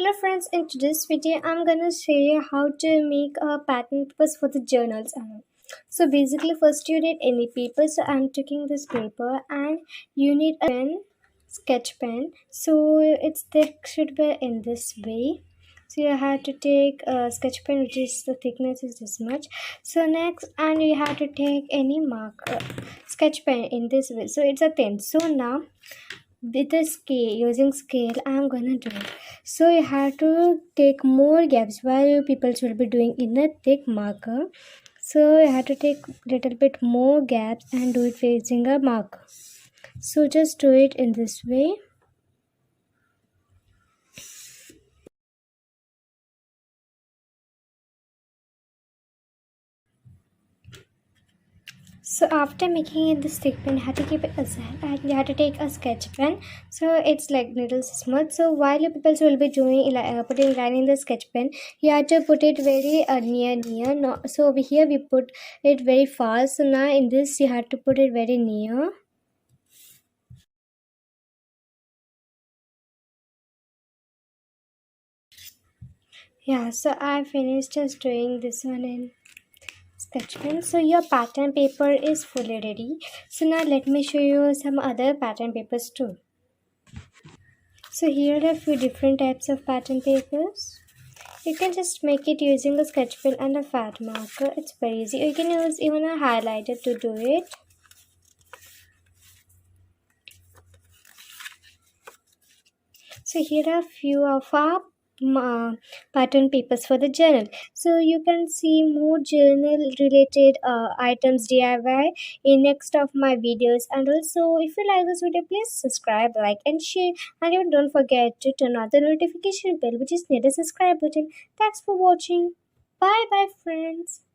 Hello friends, in today's video I'm gonna show you how to make a pattern papers for the journals. So basically first you need any paper. So I'm taking this paper and you need a pen, sketch pen. So there should be in this way. So you have to take a sketch pen which is the thickness is this much. So next and you have to take any marker sketch pen in this way. So it's a thin. So now with a scale using scale I'm gonna do it. So you have to take more gaps while people will be doing in a thick marker. So you have to take little bit more gaps and do it using a marker. So just do it in this way. So after making it the stick pen, you have to keep it aside and you have to take a sketch pen. So it's like little smooth. So while your people will be doing putting line in the sketch pen, you have to put it very near. No, so over here we put it very fast. So now in this you have to put it very near. Yeah, so I finished just doing this one in sketch pen. So your pattern paper is fully ready. So now let me show you some other pattern papers too. So here are a few different types of pattern papers. You can just make it using a sketch pen and a fat marker. It's very easy. You can use even a highlighter to do it. So here are a few of our pattern papers for the journal. So you can see more journal related items DIY in next of my videos. And also if you like this video, please subscribe, like and share, and even don't forget to turn on the notification bell which is near the subscribe button. Thanks for watching. Bye bye friends.